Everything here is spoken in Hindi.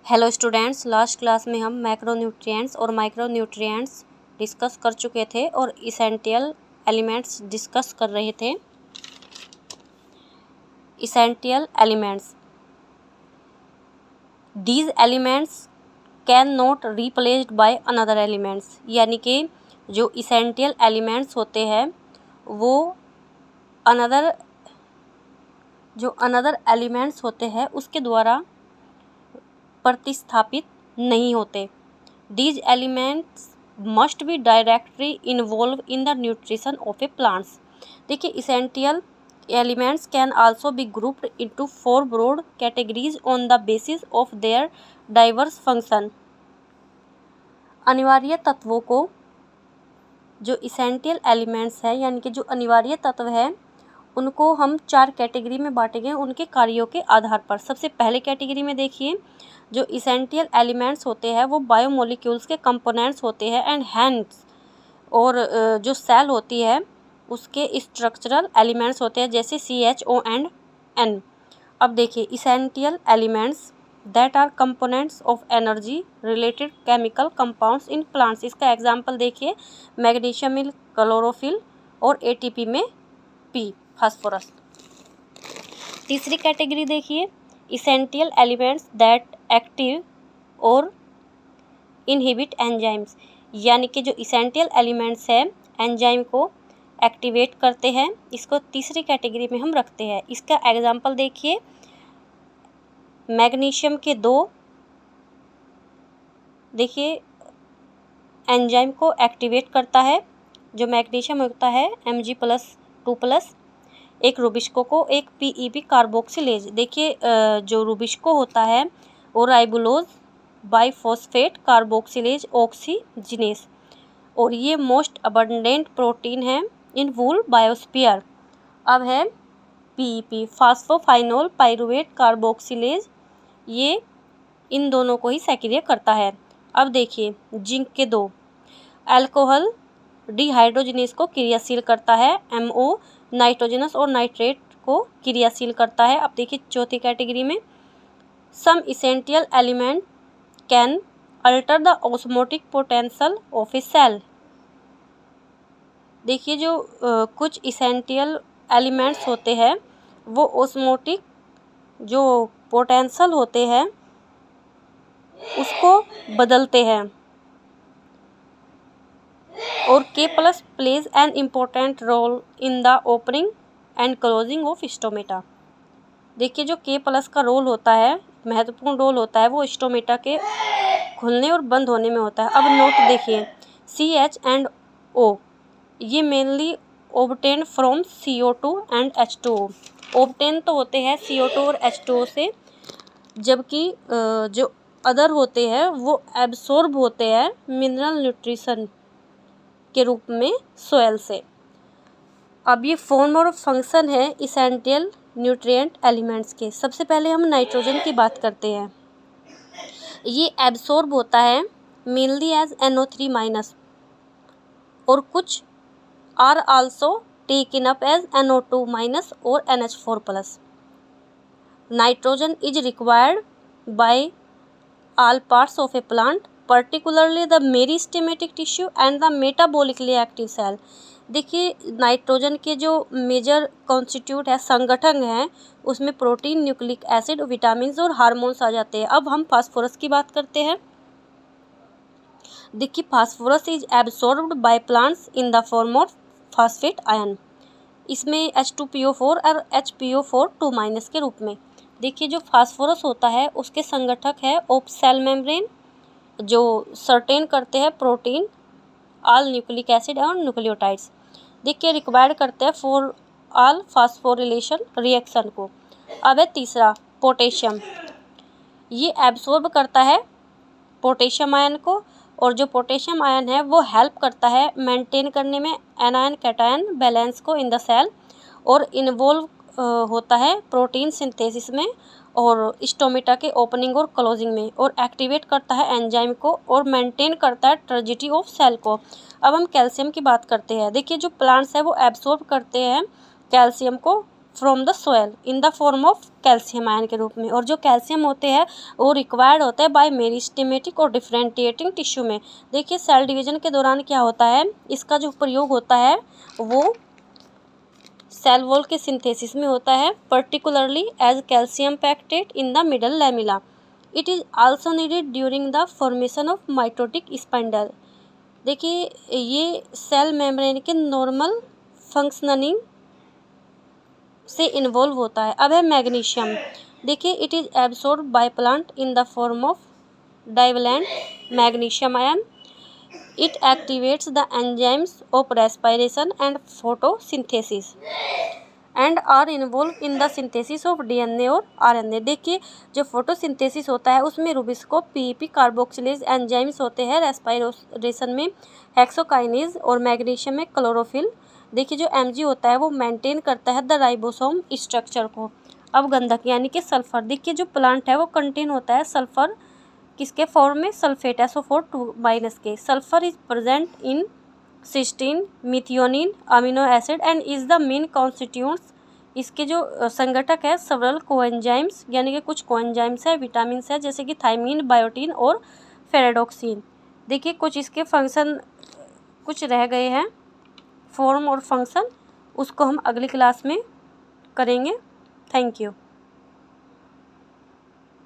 हेलो स्टूडेंट्स, लास्ट क्लास में हम मैक्रोन्यूट्रिएंट्स और माइक्रोन्यूट्रिएंट्स डिस्कस कर चुके थे और इसेंशियल एलिमेंट्स डिस्कस कर रहे थे। Essential elements, these elements can not replaced by another elements, यानी कि जो इसेंशियल एलिमेंट्स होते हैं वो अनदर एलिमेंट्स होते हैं उसके द्वारा प्रतिस्थापित नहीं होते। These elements must be directly involved in the nutrition of a plants। देखिए, essential elements can also be grouped into four broad categories on the basis of their diverse function। अनिवार्य तत्वों को, जो essential elements है यानी कि जो अनिवार्य तत्व है, उनको हम चार कैटेगरी में बांटेंगे उनके कार्यों के आधार पर। सबसे पहले कैटेगरी में देखिए, जो इसेंशियल एलिमेंट्स होते हैं वो बायोमोलिक्यूल्स के कंपोनेंट्स होते हैं एंड हैंड्स, और जो सेल होती है उसके स्ट्रक्चरल एलिमेंट्स होते हैं जैसे CHO एंड N। अब देखिए, essential elements that are components of energy related chemical compounds in plants. इसका एग्जांपल देखिए, मैग्नीशियम में क्लोरोफिल और ATP में P, फास्फोरस। तीसरी कैटेगरी देखिए, इसेंशियल एलिमेंट्स दैट एक्टिव और इनहिबिट एंजाइम्स, यानी कि जो इसेंशियल एलिमेंट्स हैं एंजाइम को एक्टिवेट करते हैं, इसको तीसरी कैटेगरी में हम रखते हैं। इसका एग्जांपल देखिए, मैग्नीशियम के 2 देखिए एंजाइम को एक्टिवेट करता है। जो मैग्नीशियम होता है Mg+2+, एक रुबिस्को को एक PEP कार्बोक्सिलेज। देखिए, जो रुबिस्को होता है वो राइबोलोज बाइफॉस्फेट कार्बोक्सिलेज ऑक्सीजिनेस, और ये मोस्ट अबंडेंट प्रोटीन है इन वूल बायोस्फीयर। अब है PEP फास्फोफाइनोल पाइरुवेट कार्बोक्सिलेज, ये इन दोनों को ही सक्रिय करता है। अब देखिए, जिंक के 2 अल्कोहल डिहाइड्रोजिनेस को क्रियाशील करता है, MO नाइट्रोजनस और नाइट्रेट को क्रियाशील करता है। अब देखिए चौथी कैटेगरी में, some essential element can alter the osmotic potential of a cell. देखिए, जो कुछ इसेंशियल एलिमेंट्स होते हैं वो ऑस्मोटिक जो पोटेंशियल होते हैं उसको बदलते हैं, और K+ plays an important role in the opening and closing of stomata. देखिए, जो K+ का रोल होता है, महत्वपूर्ण रोल होता है, वो स्टोमेटा के खुलने और बंद होने में होता है। अब नोट देखिए, CH एंड O ये mainly obtain from CO2 and H2O। Obtain तो होते हैं CO2 और H2O से, जबकि जो अदर होते हैं वो एब्सॉर्ब होते हैं मिनरल न्यूट्रिशन के रूप में सोयल से। अब ये फॉर्म और फंक्शन है इसेंशियल न्यूट्रिएंट एलिमेंट्स के। सबसे पहले हम नाइट्रोजन की बात करते हैं। ये एब्सॉर्ब होता है मेनली एज NO3- और कुछ are also taken up as NO2- और NH4+। Nitrogen is required by all parts of a plant, particularly the meristematic tissue and the metabolically active cell. देखिए, नाइट्रोजन के जो मेजर कॉन्स्टिट्यूट है, संगठन है, उसमें प्रोटीन, न्यूक्लिक एसिड, विटामिन और हार्मोन्स आ जाते हैं। अब हम फास्फोरस की बात करते हैं। देखिए, phosphorus is absorbed by plants in the form of phosphate ion, इसमें H2PO4 और HPO4 2- के रूप में। देखिए, जो फास्फोरस होता है उसके संगठक है ऑफ सेल मेम्ब्रेन, जो सर्टेन करते हैं प्रोटीन, ऑल न्यूक्लिक एसिड और न्यूक्लियोटाइड्स। देखिए, रिक्वायर्ड करते हैं फॉर ऑल फास्फोरिलेशन रिएक्शन को। अब है तीसरा, पोटेशियम। ये एब्सॉर्ब करता है पोटेशियम आयन को, और जो पोटेशियम आयन है वो हेल्प करता है मेंटेन करने में एनायन कैटायन बैलेंस को इन द सेल, और इन्वॉल्व होता है प्रोटीन सिंथेसिस में और स्टोमेटा के ओपनिंग और क्लोजिंग में, और एक्टिवेट करता है एंजाइम को और मेंटेन करता है टर्जिटी ऑफ सेल को। अब हम कैल्शियम की बात करते हैं। देखिए, जो प्लांट्स है वो एब्सॉर्ब करते हैं कैल्शियम को from the soil in the form of calcium ion के रूप में। और जो कैल्शियम होते हैं वो रिक्वायर्ड होते हैं बाय मेरिस्टेमेटिक और डिफरेंटिएटिंग टिश्यू में। देखिए सेल डिवीजन के दौरान क्या होता है, इसका जो प्रयोग होता है वो सेल वॉल के सिंथेसिस में होता है, particularly as calcium pectate in the middle lamella. It is also needed during the formation of mitotic spindle. देखिए ये सेल मेम्ब्रेन के नॉर्मल फंक्शनिंग से इन्वॉल्व होता है। अब है मैग्नीशियम। देखिए it is absorb by plant in the form of divalent magnesium ion. It activates the enzymes of respiration and photosynthesis and are involve in the synthesis of DNA और आरएनए। देखिए जो फोटोसिंथेसिस होता है उसमें रुबिस्को पीईपी कार्बोक्सिलेज एंजाइम्स होते हैं, रेस्पिरेशन में हेक्सोकाइनेज और मैग्नीशियम में क्लोरोफिल। देखिए जो एमजी होता है वो मेंटेन करता है द राइबोसोम स्ट्रक्चर को। अब गंधक यानी कि सल्फर। देखिए जो प्लांट है वो कंटेन होता है सल्फर किसके फॉर्म में, सल्फेट SO4 के। Sulphur is present in cysteine, methionine, amino acid and is the main constituents. इसके जो संगठक है सेवरल कोएंजाइम्स यानी कि कुछ कोएंजाइम्स है, विटामिन है जैसे कि थायमीन, बायोटीन और फेरेडोक्सिन। देखिए कुछ इसके फंक्शन कुछ रह गए हैं, फॉर्म और फंक्शन, उसको हम अगली क्लास में करेंगे। Thank you.